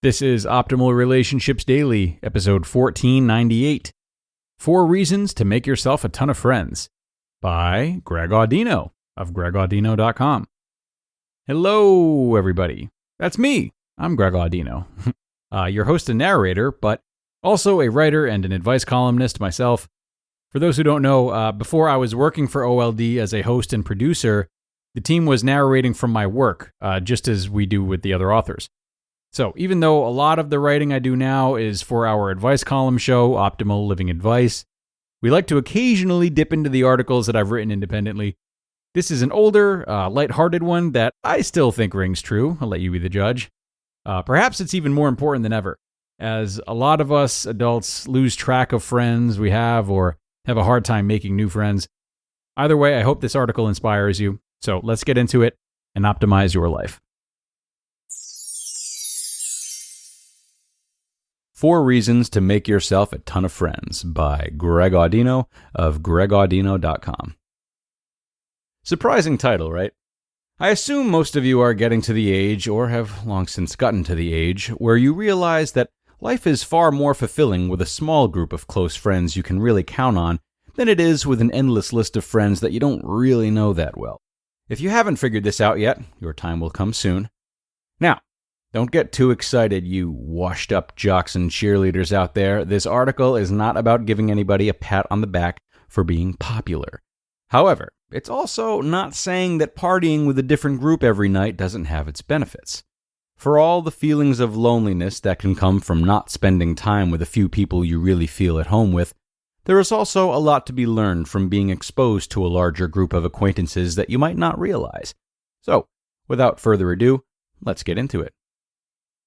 This is Optimal Relationships Daily, episode 1498. 4 Reasons to Make Yourself a Ton of Friends by Greg Audino of gregaudino.com. Hello, everybody. That's me. I'm Greg Audino, your host and narrator, but also a writer and an advice columnist myself. For those who don't know, before I was working for OLD as a host and producer, the team was narrating from my work, just as we do with the other authors. So even though a lot of the writing I do now is for our advice column show, Optimal Living Advice, we like to occasionally dip into the articles that I've written independently. This is an older, lighthearted one that I still think rings true. I'll let you be the judge. Perhaps it's even more important than ever, as a lot of us adults lose track of friends we have or have a hard time making new friends. Either way, I hope this article inspires you. So let's get into it and optimize your life. 4 Reasons to Make Yourself a Ton of Friends by Greg Audino of gregaudino.com. Surprising title, right? I assume most of you are getting to the age, or have long since gotten to the age, where you realize that life is far more fulfilling with a small group of close friends you can really count on than it is with an endless list of friends that you don't really know that well. If you haven't figured this out yet, your time will come soon. Now, don't get too excited, you washed-up jocks and cheerleaders out there. This article is not about giving anybody a pat on the back for being popular. However, it's also not saying that partying with a different group every night doesn't have its benefits. For all the feelings of loneliness that can come from not spending time with a few people you really feel at home with, there is also a lot to be learned from being exposed to a larger group of acquaintances that you might not realize. So, without further ado, let's get into it.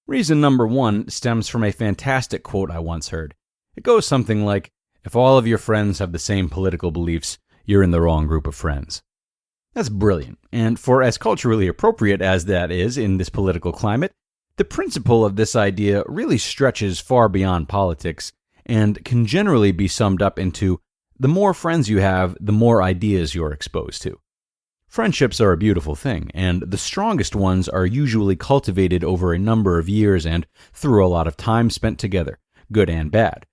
Reason number 1 stems from a fantastic quote I once heard. It goes something like, "If all of your friends have the same political beliefs, you're in the wrong group of friends." That's brilliant, and for as culturally appropriate as that is in this political climate, the principle of this idea really stretches far beyond politics and can generally be summed up into the more friends you have, the more ideas you're exposed to. Friendships are a beautiful thing, and the strongest ones are usually cultivated over a number of years and through a lot of time spent together, good and bad.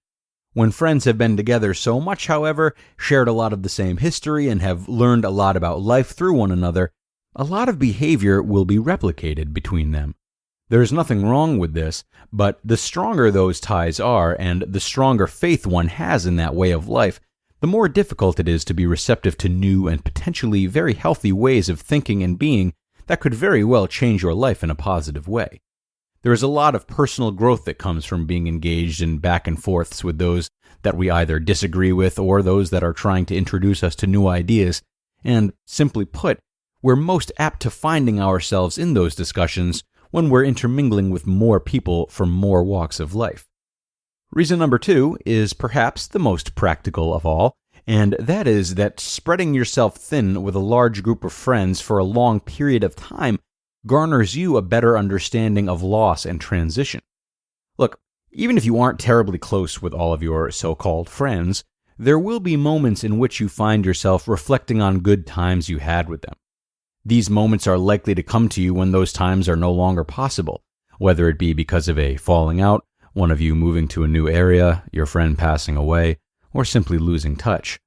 When friends have been together so much, however, shared a lot of the same history, and have learned a lot about life through one another, a lot of behavior will be replicated between them. There's nothing wrong with this, but the stronger those ties are, and the stronger faith one has in that way of life, the more difficult it is to be receptive to new and potentially very healthy ways of thinking and being that could very well change your life in a positive way. There is a lot of personal growth that comes from being engaged in back and forths with those that we either disagree with or those that are trying to introduce us to new ideas, and simply put, we're most apt to finding ourselves in those discussions when we're intermingling with more people from more walks of life. Reason number 2 is perhaps the most practical of all, and that is that spreading yourself thin with a large group of friends for a long period of time garners you a better understanding of loss and transition. Look, even if you aren't terribly close with all of your so-called friends, there will be moments in which you find yourself reflecting on good times you had with them. These moments are likely to come to you when those times are no longer possible, whether it be because of a falling out, one of you moving to a new area, your friend passing away, or simply losing touch.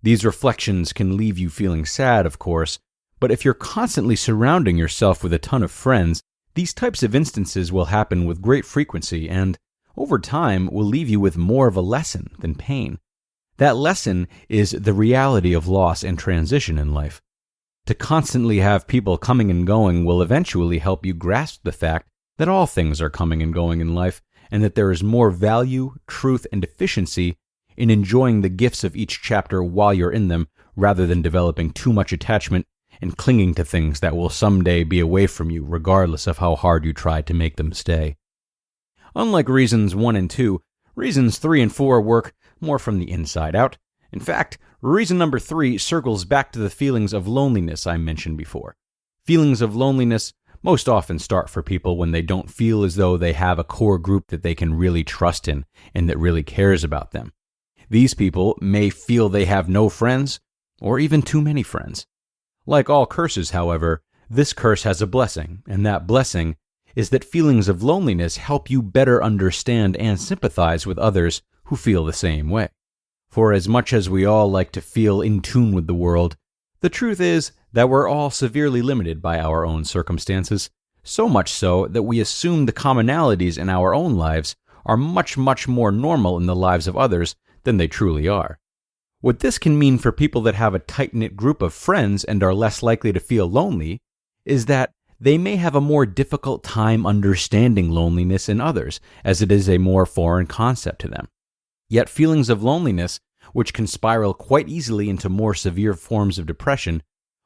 These reflections can leave you feeling sad, of course, but if you're constantly surrounding yourself with a ton of friends, these types of instances will happen with great frequency and, over time, will leave you with more of a lesson than pain. That lesson is the reality of loss and transition in life. To constantly have people coming and going will eventually help you grasp the fact that all things are coming and going in life, and that there is more value, truth, and efficiency in enjoying the gifts of each chapter while you're in them, rather than developing too much attachment and clinging to things that will someday be away from you, regardless of how hard you try to make them stay. Unlike reasons 1 and 2, reasons 3 and 4 work more from the inside out. In fact, reason number 3 circles back to the feelings of loneliness I mentioned before. Feelings of loneliness most often start for people when they don't feel as though they have a core group that they can really trust in and that really cares about them. These people may feel they have no friends, or even too many friends. Like all curses, however, this curse has a blessing, and that blessing is that feelings of loneliness help you better understand and sympathize with others who feel the same way. For as much as we all like to feel in tune with the world, the truth is that we're all severely limited by our own circumstances, so much so that we assume the commonalities in our own lives are much, much more normal in the lives of others than they truly are. What this can mean for people that have a tight-knit group of friends and are less likely to feel lonely is that they may have a more difficult time understanding loneliness in others, as it is a more foreign concept to them. Yet feelings of loneliness, which can spiral quite easily into more severe forms of depression,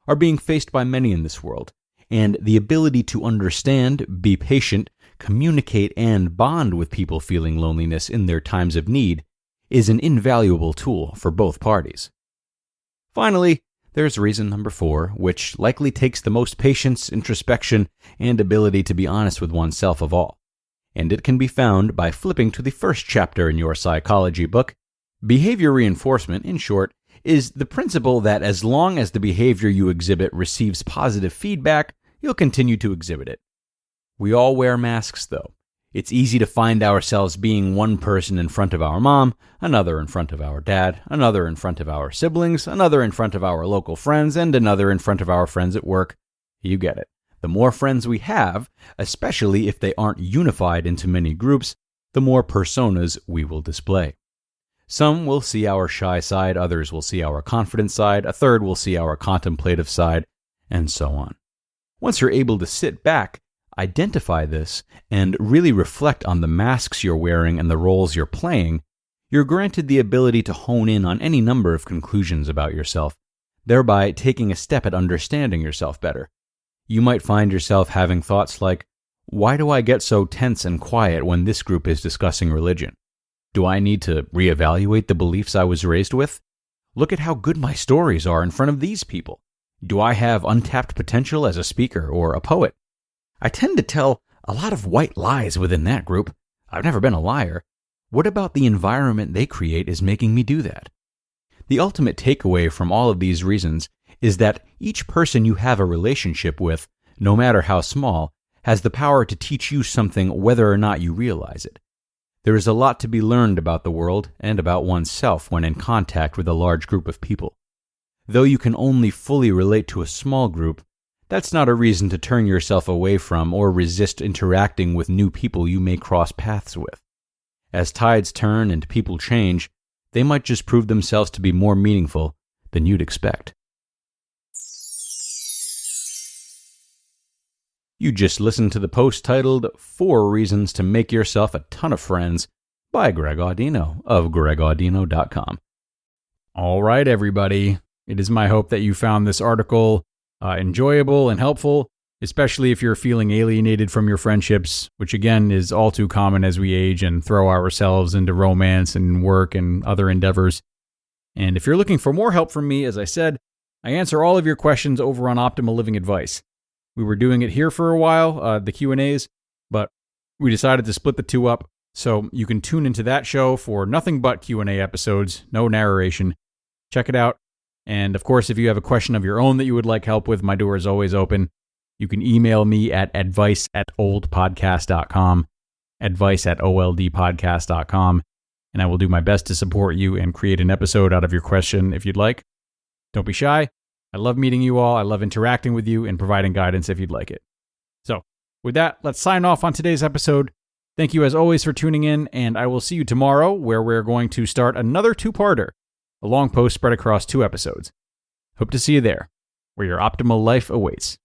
are being faced by many in this world, and the ability to understand, be patient, communicate, and bond with people feeling loneliness in their times of need is an invaluable tool for both parties. Finally, there's reason number 4, which likely takes the most patience, introspection, and ability to be honest with oneself of all. And it can be found by flipping to the first chapter in your psychology book. Behavior reinforcement, in short, is the principle that as long as the behavior you exhibit receives positive feedback, you'll continue to exhibit it. We all wear masks, though. It's easy to find ourselves being one person in front of our mom, another in front of our dad, another in front of our siblings, another in front of our local friends, and another in front of our friends at work. You get it. The more friends we have, especially if they aren't unified into many groups, the more personas we will display. Some will see our shy side, others will see our confident side, a third will see our contemplative side, and so on. Once you're able to sit back, identify this, and really reflect on the masks you're wearing and the roles you're playing, you're granted the ability to hone in on any number of conclusions about yourself, thereby taking a step at understanding yourself better. You might find yourself having thoughts like, why do I get so tense and quiet when this group is discussing religion? Do I need to reevaluate the beliefs I was raised with? Look at how good my stories are in front of these people. Do I have untapped potential as a speaker or a poet? I tend to tell a lot of white lies within that group. I've never been a liar. What about the environment they create is making me do that? The ultimate takeaway from all of these reasons is that each person you have a relationship with, no matter how small, has the power to teach you something whether or not you realize it. There is a lot to be learned about the world and about oneself when in contact with a large group of people. Though you can only fully relate to a small group, that's not a reason to turn yourself away from or resist interacting with new people you may cross paths with. As tides turn and people change, they might just prove themselves to be more meaningful than you'd expect. You just listened to the post titled 4 Reasons to Make Yourself a Ton of Friends by Greg Audino of gregaudino.com. All right, everybody. It is my hope that you found this article enjoyable and helpful, especially if you're feeling alienated from your friendships, which again is all too common as we age and throw ourselves into romance and work and other endeavors. And if you're looking for more help from me, as I said, I answer all of your questions over on Optimal Living Advice. We were doing it here for a while, the Q&As, but we decided to split the two up, so you can tune into that show for nothing but Q&A episodes, no narration. Check it out. And of course, if you have a question of your own that you would like help with, my door is always open. You can email me at advice@oldpodcast.com, advice@oldpodcast.com, and I will do my best to support you and create an episode out of your question if you'd like. Don't be shy. I love meeting you all. I love interacting with you and providing guidance if you'd like it. So, with that, let's sign off on today's episode. Thank you as always for tuning in, and I will see you tomorrow where we're going to start another 2-parter. A long post spread across 2 episodes. Hope to see you there, where your optimal life awaits.